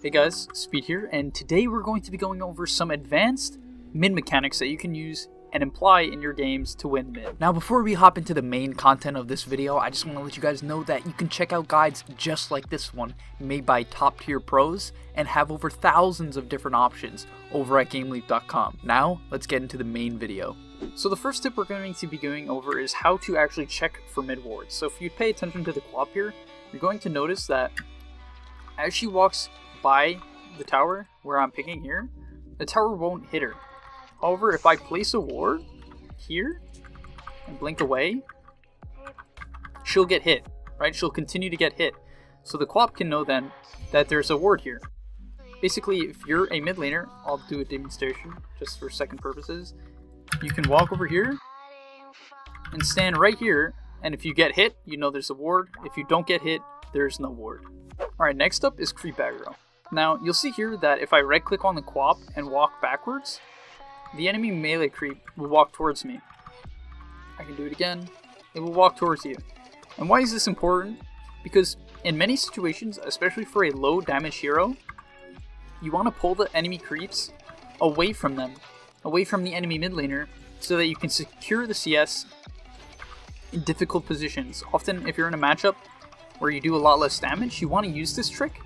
Hey guys, Speed here, and today we're going to be going over some advanced mid mechanics that you can use and imply in your games to win mid. Now before we hop into the main content of this video, I just want to let you guys know that you can check out guides just like this one, made by top tier pros, and have over thousands of different options over at GameLeap.com. Now, let's get into the main video. So the first tip we're going to be going over is how to actually check for mid wards. So if you pay attention to the co-op here, you're going to notice that as she walks by the tower where I'm picking here, the tower won't hit her. However, if I place a ward here and blink away, she'll get hit, right? She'll continue to get hit. So the co-op can know then that there's a ward here. Basically, if you're a mid laner, I'll do a demonstration just for second purposes. You can walk over here and stand right here, and if you get hit, you know there's a ward. If you don't get hit, there's no ward. Alright, next up is creep aggro. Now, you'll see here that if I right click on the co-op and walk backwards, the enemy melee creep will walk towards me. I can do it again. It will walk towards you. And why is this important? Because in many situations, especially for a low damage hero, you want to pull the enemy creeps away from them, away from the enemy mid laner, so that you can secure the CS in difficult positions. Often, if you're in a matchup where you do a lot less damage, you want to use this trick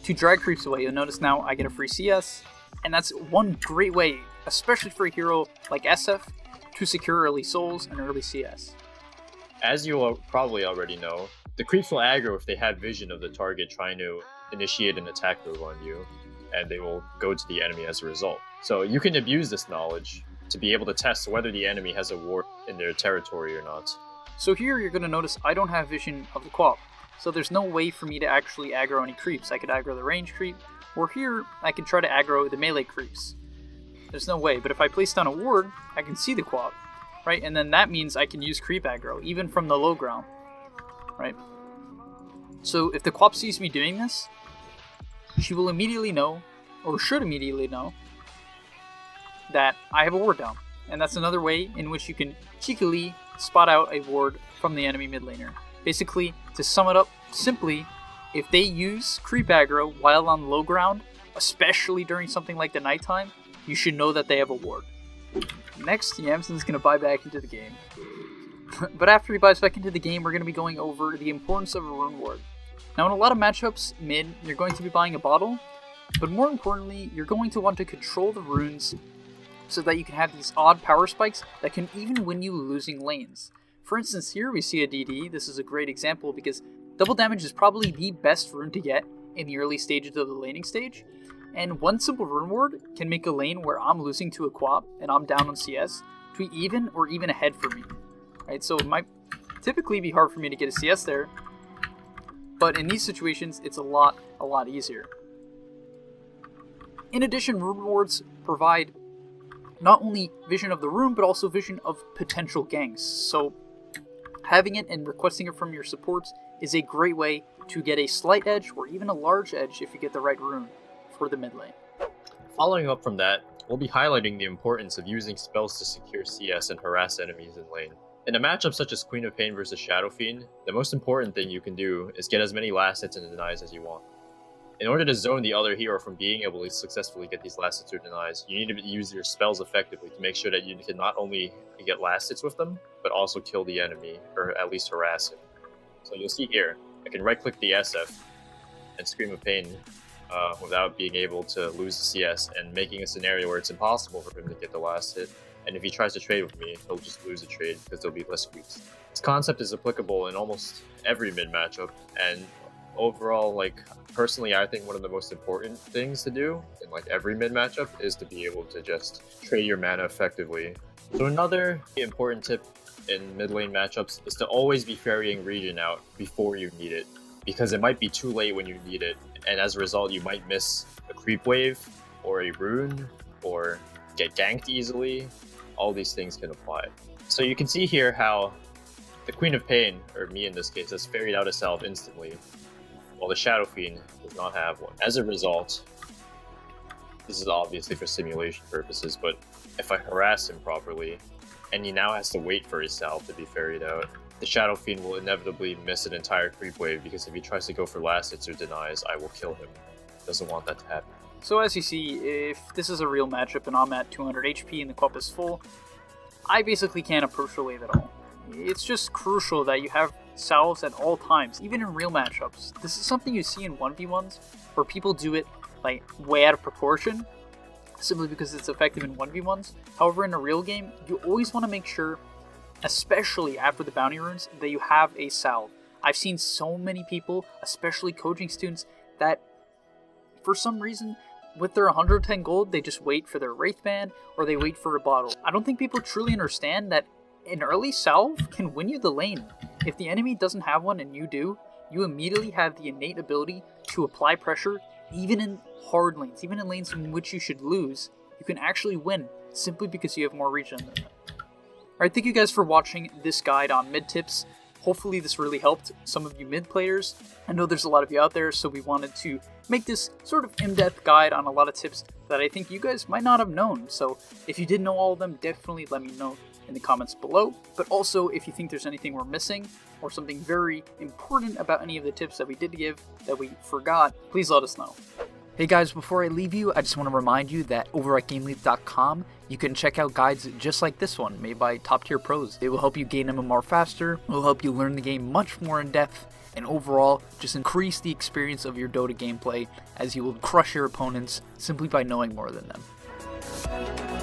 to drag creeps away. You'll notice now I get a free CS, and that's one great way, especially for a hero like SF, to secure early souls and early CS. As you probably already know, the creeps will aggro if they have vision of the target trying to initiate an attack move on you, and they will go to the enemy as a result. So you can abuse this knowledge to be able to test whether the enemy has a ward in their territory or not. So here you're going to notice I don't have vision of the co-op, so there's no way for me to actually aggro any creeps. I could aggro the range creep, or here I can try to aggro the melee creeps. There's no way, but if I place down a ward, I can see the co-op, right? And then that means I can use creep aggro, even from the low ground, right? So if the co-op sees me doing this, she will immediately know, or should immediately know, that I have a ward down. And that's another way in which you can cheekily spot out a ward from the enemy mid laner. Basically, to sum it up simply, if they use creep aggro while on low ground, especially during something like the nighttime, you should know that they have a ward. Next, Yamson's going to buy back into the game. But after he buys back into the game, we're going to be going over the importance of a rune ward. Now in a lot of matchups mid, you're going to be buying a bottle, but more importantly, you're going to want to control the runes so that you can have these odd power spikes that can even win you losing lanes. For instance, here we see a DD. This is a great example because double damage is probably the best rune to get in the early stages of the laning stage, and one simple rune ward can make a lane where I'm losing to a co-op and I'm down on CS to even or even ahead for me. Right, so it might typically be hard for me to get a CS there, but in these situations, it's a lot easier. In addition, rune wards provide not only vision of the rune, but also vision of potential ganks. So having it and requesting it from your supports is a great way to get a slight edge or even a large edge if you get the right rune for the mid lane. Following up from that, we'll be highlighting the importance of using spells to secure CS and harass enemies in lane. In a matchup such as Queen of Pain versus Shadow Fiend, the most important thing you can do is get as many last hits and denies as you want. In order to zone the other hero from being able to successfully get these last hits or denies, you need to use your spells effectively to make sure that you can not only get last hits with them, but also kill the enemy, or at least harass him. So you'll see here, I can right click the SF and Scream of Pain without being able to lose the CS, and making a scenario where it's impossible for him to get the last hit. And if he tries to trade with me, he'll just lose the trade because there'll be less sweeps. This concept is applicable in almost every mid matchup, and overall, personally, I think one of the most important things to do in every mid matchup is to be able to just trade your mana effectively. So another important tip in mid lane matchups is to always be ferrying regen out before you need it, because it might be too late when you need it, and as a result, you might miss a creep wave or a rune or get ganked easily. All these things can apply. So you can see here how the Queen of Pain, or me in this case, has ferried out a salve instantly, while the Shadow Fiend does not have one. As a result, this is obviously for simulation purposes, but if I harass him properly, and he now has to wait for his salve to be ferried out, the Shadow Fiend will inevitably miss an entire creep wave, because if he tries to go for last hits or denies, I will kill him. doesn't want that to happen. So as you see, if this is a real matchup and I'm at 200 HP and the cup is full, I basically can't approach the wave at all. It's just crucial that you have salves at all times, even in real matchups. This is something you see in 1v1s, where people do it like way out of proportion, simply because it's effective in 1v1s. However, in a real game, you always want to make sure, especially after the bounty runes, that you have a salve. I've seen so many people, especially coaching students, that for some reason, with their 110 gold, they just wait for their Wraith Band, or they wait for a bottle. I don't think people truly understand that an early salve can win you the lane. If the enemy doesn't have one and you do, you immediately have the innate ability to apply pressure, even in hard lanes, even in lanes in which you should lose. You can actually win, simply because you have more regen than them. Alright, thank you guys for watching this guide on mid tips. Hopefully this really helped some of you mid players. I know there's a lot of you out there, so we wanted to make this sort of in-depth guide on a lot of tips that I think you guys might not have known. So if you did know all of them, definitely let me know in the comments below. But also, if you think there's anything we're missing, or something very important about any of the tips that we did give that we forgot, please let us know. Hey guys, before I leave you, I just want to remind you that over at GameLeap.com, you can check out guides just like this one, made by top tier pros. It will help you gain MMR faster, it will help you learn the game much more in depth, and overall, just increase the experience of your Dota gameplay, as you will crush your opponents simply by knowing more than them.